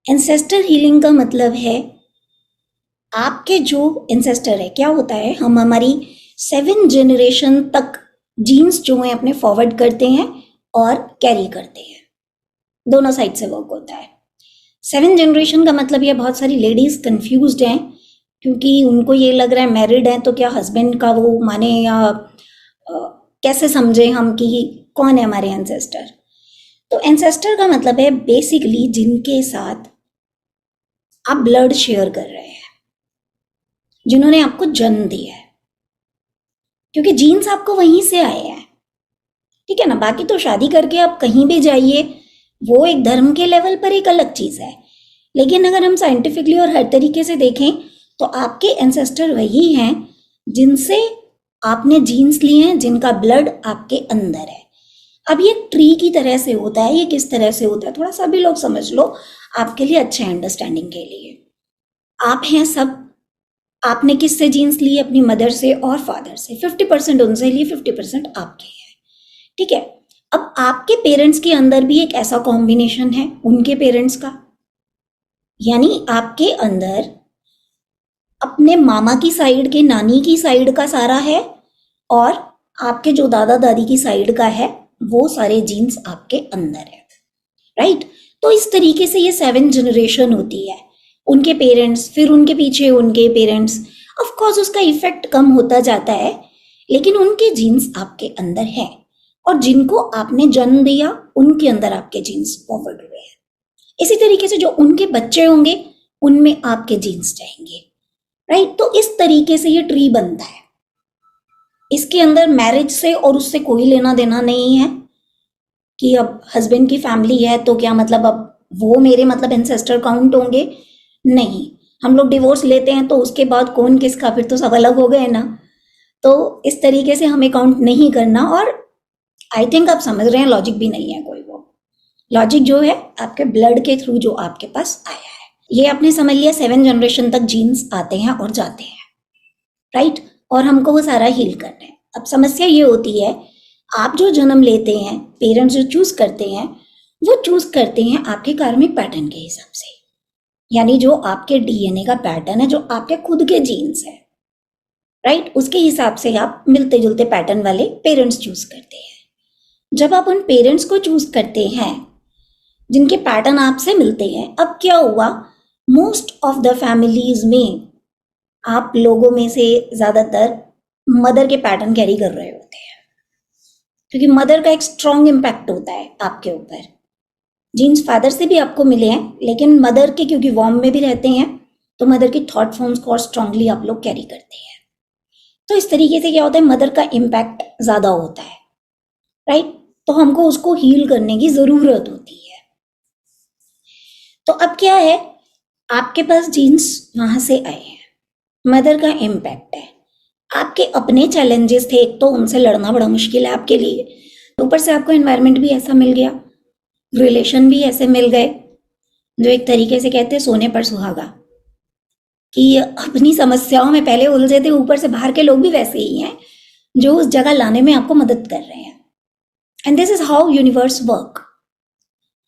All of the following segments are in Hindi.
एंसेस्टर हीलिंग का मतलब है आपके जो एंसेस्टर है, क्या होता है, हम हमारी 7 जनरेशन तक जीन्स जो है अपने फॉरवर्ड करते हैं और कैरी करते हैं, दोनों साइड से वर्क होता है। 7 जनरेशन का मतलब ये बहुत सारी लेडीज कंफ्यूज्ड हैं क्योंकि उनको ये लग रहा है मैरिड है तो क्या हस्बैंड का वो माने या कैसे समझे हम कि कौन है हमारे एंसेस्टर। तो एंसेस्टर का मतलब है बेसिकली जिनके साथ आप ब्लड शेयर कर रहे हैं, जिन्होंने आपको जन्म दिया है, क्योंकि जीन्स आपको वहीं से आए हैं, ठीक है ना। बाकी तो शादी करके आप कहीं भी जाइए, वो एक धर्म के लेवल पर एक अलग चीज है, लेकिन अगर हम साइंटिफिकली और हर तरीके से देखें तो आपके एंसेस्टर वही हैं जिनसे आपने जीन्स लिए हैं, जिनका ब्लड आपके अंदर है। अब ये ट्री की तरह से होता है, ये किस तरह से होता है थोड़ा सा भी लोग समझ लो आपके लिए, अच्छे अंडरस्टैंडिंग के लिए। आप हैं सब, आपने किससे जीन्स ली? अपनी मदर से और फादर से, 50% उनसे लिए, 50% आपके हैं, ठीक है। अब आपके पेरेंट्स के अंदर भी एक ऐसा कॉम्बिनेशन है उनके पेरेंट्स का, यानी आपके अंदर अपने मामा की साइड के, नानी की साइड का सारा है, और आपके जो दादा दादी की साइड का है वो सारे जीन्स आपके अंदर है, राइट। तो इस तरीके से ये 7 जनरेशन होती है, उनके पेरेंट्स, फिर उनके पीछे उनके पेरेंट्स। ऑफ कोर्स उसका इफेक्ट कम होता जाता है, लेकिन उनके जीन्स आपके अंदर हैं, और जिनको आपने जन्म दिया उनके अंदर आपके जीन्स फॉरवर्ड हुए हैं। इसी तरीके से जो उनके बच्चे होंगे उनमें आपके जीन्स जाएंगे, राइट। तो इस तरीके से ये ट्री बनता है। इसके अंदर मैरिज से और उससे कोई लेना देना नहीं है कि अब हस्बैंड की फैमिली है तो क्या मतलब अब वो मेरे मतलब एंसेस्टर काउंट होंगे, नहीं। हम लोग डिवोर्स लेते हैं तो उसके बाद कौन किसका, फिर तो सब अलग हो गए ना। तो इस तरीके से हमें काउंट नहीं करना, और आई थिंक आप समझ रहे हैं लॉजिक भी नहीं है कोई, वो लॉजिक जो है आपके ब्लड के थ्रू जो आपके पास आया है, ये आपने समझ लिया। 7 जनरेशन तक जीन्स आते हैं और जाते हैं, राइट, और हमको वो सारा हील करना है। अब समस्या ये होती है, आप जो जन्म लेते हैं, पेरेंट्स जो चूज करते हैं, वो चूज करते हैं आपके कार्मिक पैटर्न के हिसाब से, यानी जो आपके डीएनए का पैटर्न है, जो आपके खुद के जीन्स है, राइट, उसके हिसाब से आप मिलते जुलते पैटर्न वाले पेरेंट्स चूज करते हैं। जब आप उन पेरेंट्स को चूज करते हैं जिनके पैटर्न आपसे मिलते हैं, अब क्या हुआ, मोस्ट ऑफ द फैमिलीज में आप लोगों में से ज्यादातर मदर के पैटर्न कैरी कर रहे होते हैं, क्योंकि मदर का एक स्ट्रॉन्ग इम्पैक्ट होता है आपके ऊपर। जीन्स फादर से भी आपको मिले हैं, लेकिन मदर के क्योंकि वॉर्म में भी रहते हैं तो मदर की थॉट फॉर्म्स को और स्ट्रांगली आप लोग कैरी करते हैं। तो इस तरीके से क्या होता है, मदर का इम्पैक्ट ज्यादा होता है, राइट। तो हमको उसको हील करने की जरूरत होती है। तो अब क्या है, आपके पास जीन्स वहां से आए हैं, मदर का इम्पैक्ट है, आपके अपने चैलेंजेस थे, एक तो उनसे लड़ना बड़ा मुश्किल है आपके लिए, ऊपर से आपको एनवायरनमेंट भी ऐसा मिल गया, रिलेशन भी ऐसे मिल गए जो एक तरीके से कहते हैं सोने पर सुहागा, कि अपनी समस्याओं में पहले उलझे थे, ऊपर से बाहर के लोग भी वैसे ही हैं जो उस जगह लाने में आपको मदद कर रहे हैं। And this is how universe work.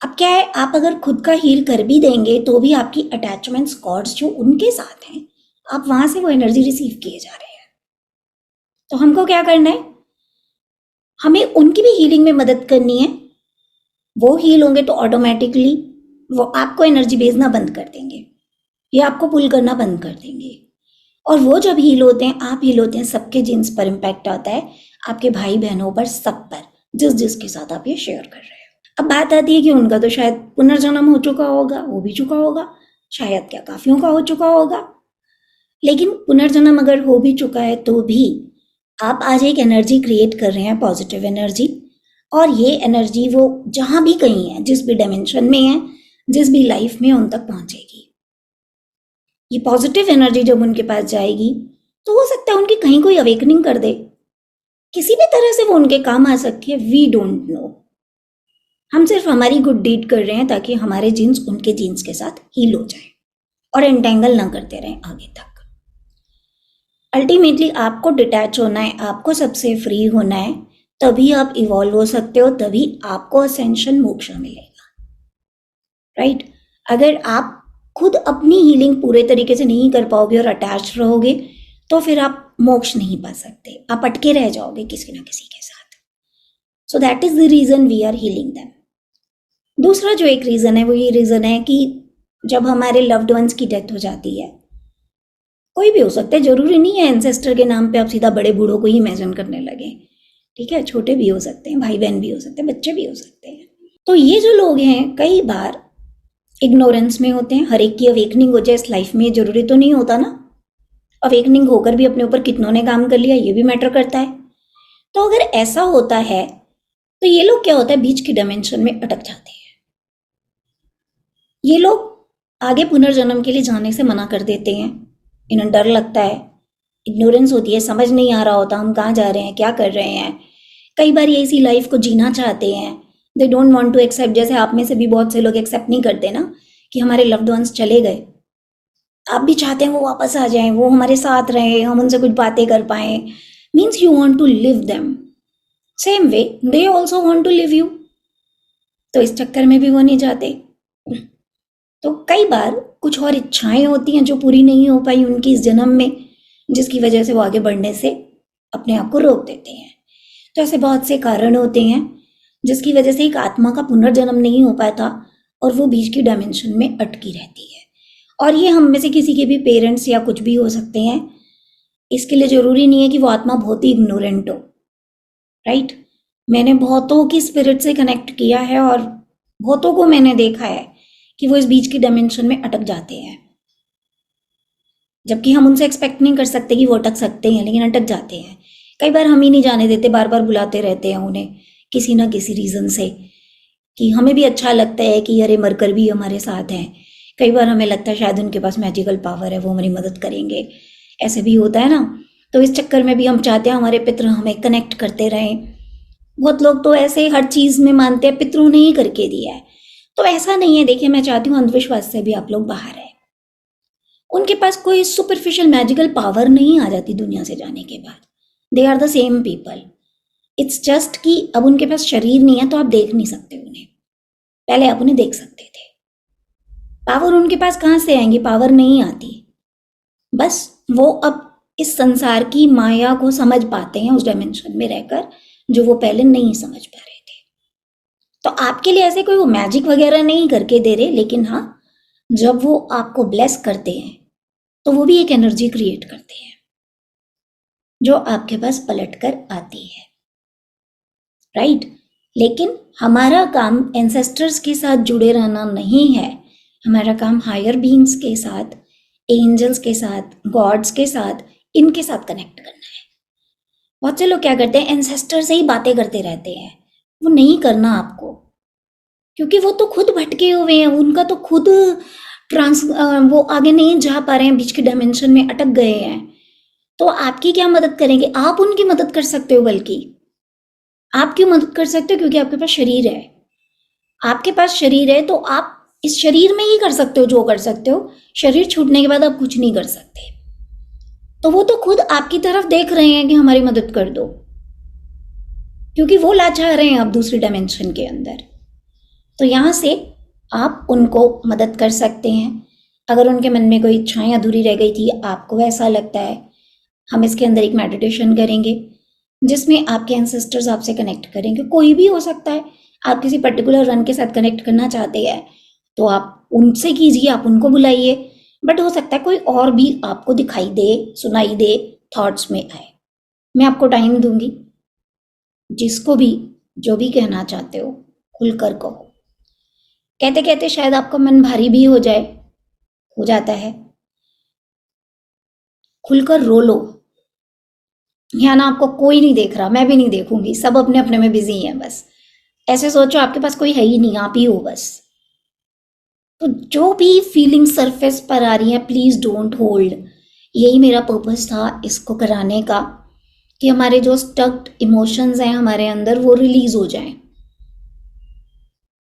अब क्या है, आप अगर खुद का हील कर भी देंगे तो भी आपकी अटैचमेंट कॉर्ड्स जो उनके साथ हैं, आप वहां से वो एनर्जी रिसीव किए जा रहे हैं। तो हमको क्या करना है, हमें उनकी भी हीलिंग में मदद करनी है। वो हील होंगे तो ऑटोमेटिकली वो आपको एनर्जी भेजना बंद कर देंगे, या आपको पुल करना बंद कर देंगे। और वो जब हील होते हैं, आप हील होते हैं, सबके जीन्स पर इम्पैक्ट आता है, आपके भाई बहनों पर, सब पर, जिस जिसके साथ आप ये शेयर कर रहे हो। अब बात आती है कि उनका तो शायद पुनर्जन्म हो चुका होगा, हो भी चुका होगा, शायद क्या काफियों का हो चुका होगा, लेकिन पुनर्जन्म अगर हो भी चुका है तो भी आप आज एक एनर्जी क्रिएट कर रहे हैं, पॉजिटिव एनर्जी, और ये एनर्जी वो जहां भी कहीं है, जिस भी डायमेंशन में है, जिस भी लाइफ में, उन तक पहुंचेगी। ये पॉजिटिव एनर्जी जब उनके पास जाएगी तो हो सकता है उनकी कहीं कोई अवेकनिंग कर दे, किसी भी तरह से वो उनके काम आ सकती है, वी डोंट नो। हम सिर्फ हमारी गुड डीड कर रहे हैं ताकि हमारे जीन्स उनके जीन्स के साथ हील हो जाए और एंटेंगल ना करते रहें आगे तक। अल्टीमेटली आपको डिटैच होना है, आपको सबसे फ्री होना है, तभी आप इवॉल्व हो सकते हो, तभी आपको असेंशन मोक्ष मिलेगा, राइट। अगर आप खुद अपनी हीलिंग पूरे तरीके से नहीं कर पाओगे और अटैच रहोगे तो फिर आप मोक्ष नहीं पा सकते, आप अटके रह जाओगे किसी ना किसी के साथ। So that is the reason we are healing them. दूसरा जो एक रीजन है वो ये रीजन है कि जब हमारे लव्ड वंस की डेथ हो जाती है, कोई भी हो सकता है, जरूरी नहीं है एंसेस्टर के नाम पे आप सीधा बड़े बूढ़ों को ही इमेजिन करने लगे, ठीक है, छोटे भी हो सकते हैं, भाई बहन भी हो सकते हैं, बच्चे भी हो सकते हैं। तो ये जो लोग हैं कई बार इग्नोरेंस में होते हैं। हर एक की अवेकनिंग हो जाए इस लाइफ में जरूरी तो नहीं होता ना, अवेकनिंग होकर भी अपने ऊपर कितनों ने काम कर लिया ये भी मैटर करता है। तो अगर ऐसा होता है तो ये लोग क्या होता है, बीच की डायमेंशन में अटक जाते हैं। ये लोग आगे पुनर्जन्म के लिए जाने से मना कर देते हैं, इन्हें डर लगता है, इग्नोरेंस होती है, समझ नहीं आ रहा होता हम कहाँ जा रहे हैं, क्या कर रहे हैं। कई बार ये इसी लाइफ को जीना चाहते हैं, they don't want to accept. जैसे आप में से भी बहुत से लोग एक्सेप्ट नहीं करते ना कि हमारे लव्ड वंस चले गए, आप भी चाहते हैं वो वापस आ जाएं, वो हमारे साथ रहे, हम उनसे कुछ बातें कर पाए। Means you want to leave them same way they also want to leave you. तो इस चक्कर में भी वो नहीं जाते। तो कई बार कुछ और इच्छाएं होती हैं जो पूरी नहीं हो पाई उनकी इस जन्म में, जिसकी वजह से वो आगे बढ़ने से अपने आप को रोक देते हैं। तो ऐसे बहुत से कारण होते हैं जिसकी वजह से एक आत्मा का पुनर्जन्म नहीं हो पाता और वो बीच की डायमेंशन में अटकी रहती है। और ये हम में से किसी के भी पेरेंट्स या कुछ भी हो सकते हैं। इसके लिए जरूरी नहीं है कि वो आत्मा बहुत ही इग्नोरेंट हो, राइट। मैंने बहुतों की स्पिरिट से कनेक्ट किया है और बहुतों को मैंने देखा है कि वो इस बीच की डायमेंशन में अटक जाते हैं, जबकि हम उनसे एक्सपेक्ट नहीं कर सकते कि वो अटक सकते हैं, लेकिन अटक जाते हैं। कई बार हम ही नहीं जाने देते, बार बार बुलाते रहते हैं उन्हें किसी ना किसी रीज़न से, कि हमें भी अच्छा लगता है कि अरे मरकर भी हमारे साथ हैं। कई बार हमें लगता है शायद उनके पास मैजिकल पावर है, वो हमारी मदद करेंगे, ऐसे भी होता है ना। तो इस चक्कर में भी हम चाहते हैं हमारे पितृ हमें कनेक्ट करते रहें। बहुत लोग तो ऐसे हर चीज़ में मानते हैं पितरों ने ही करके दिया है, तो ऐसा नहीं है। देखिए, मैं चाहती हूँ अंधविश्वास से भी आप लोग बाहर हैं। उनके पास कोई सुपरफिशियल मैजिकल पावर नहीं आ जाती दुनिया से जाने के बाद। They are the same people. It's just कि अब उनके पास शरीर नहीं है तो आप देख नहीं सकते उन्हें, पहले आप उन्हें देख सकते थे। पावर उनके पास कहाँ से आएंगी, पावर नहीं आती। बस वो अब इस संसार की माया को समझ पाते हैं उस डायमेंशन में रहकर, जो वो पहले नहीं समझ पा रहे थे। तो आपके लिए ऐसे कोई वो मैजिक वगैरह नहीं करके दे रहे, लेकिन हाँ, जब वो आपको ब्लेस करते हैं तो वो भी एक एनर्जी क्रिएट करते हैं जो आपके पास पलट कर आती है, राइट। लेकिन हमारा काम एंसेस्टर्स के साथ जुड़े रहना नहीं है, हमारा काम हायर बीइंग्स के साथ, एंजल्स के साथ, गॉड्स के साथ, इनके साथ कनेक्ट करना है। बहुत से लोग क्या करते हैं, एंसेस्टर से ही बातें करते रहते हैं। वो नहीं करना आपको, क्योंकि वो तो खुद भटके हुए हैं, उनका तो खुद वो आगे नहीं जा पा रहे हैं, बीच के डायमेंशन में अटक गए हैं। तो आपकी क्या मदद करेंगे, आप उनकी मदद कर सकते हो। बल्कि आप क्यों मदद कर सकते हो, क्योंकि आपके पास शरीर है। आपके पास शरीर है तो आप इस शरीर में ही कर सकते हो जो कर सकते हो। शरीर छूटने के बाद आप कुछ नहीं कर सकते। तो वो तो खुद आपकी तरफ देख रहे हैं कि हमारी मदद कर दो, क्योंकि वो लाचार रहे हैं अब दूसरी डायमेंशन के अंदर। तो यहाँ से आप उनको मदद कर सकते हैं। अगर उनके मन में कोई इच्छाएं अधूरी रह गई थी, आपको ऐसा लगता है, हम इसके अंदर एक मेडिटेशन करेंगे जिसमें आपके एंसेस्टर्स आपसे कनेक्ट करेंगे। कोई भी हो सकता है, आप किसी पर्टिकुलर रन के साथ कनेक्ट करना चाहते हैं तो आप उनसे कीजिए, आप उनको बुलाइए। बट हो सकता है कोई और भी आपको दिखाई दे, सुनाई दे, थॉट्स में आए। मैं आपको टाइम दूंगी, जिसको भी जो भी कहना चाहते हो खुलकर कहो। कहते कहते शायद आपका मन भारी भी हो जाए, हो जाता है, खुलकर रो लो। यहाँ ना आपको कोई नहीं देख रहा, मैं भी नहीं देखूंगी, सब अपने अपने में बिजी हैं। बस ऐसे सोचो आपके पास कोई है ही नहीं, आप ही हो बस। तो जो भी फीलिंग सरफेस पर आ रही है, प्लीज डोंट होल्ड। यही मेरा पर्पस था इसको कराने का, कि हमारे जो स्टक्ड इमोशंस हैं हमारे अंदर वो रिलीज हो जाएं।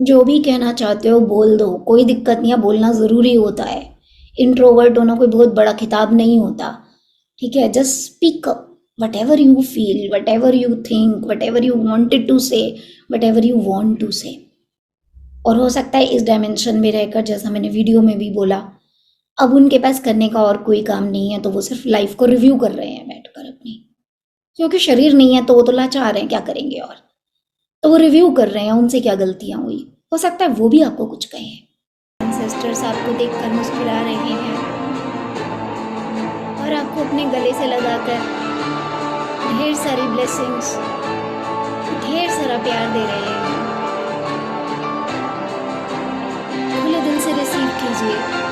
जो भी कहना चाहते हो बोल दो, कोई दिक्कत नहीं है, बोलना ज़रूरी होता है। इंट्रोवर्ट होना कोई बहुत बड़ा खिताब नहीं होता, ठीक है। Just speak whatever you feel, whatever you think, whatever you wanted to say, whatever you want to say. और हो सकता है इस डायमेंशन में रहकर, जैसा मैंने वीडियो में भी बोला, अब उनके पास करने का और कोई काम नहीं है, तो वो सिर्फ लाइफ को रिव्यू कर रहे हैं बैठकर अपनी, क्योंकि शरीर नहीं है तो वो तो लाचार हैं, क्या करेंगे और, तो वो रिव्यू कर रहे हैं उनसे क्या गलतियां हुई। हो सकता है वो भी आपको कुछ कहें। एंसेस्टर्स आपको देखकर मुस्कुरा रहे हैं और आपको अपने गले से लगाकर ढेर सारी ब्लेसिंग्स, ढेर सारा प्यार दे रहे हैं। खुले दिल से रिसीव कीजिए।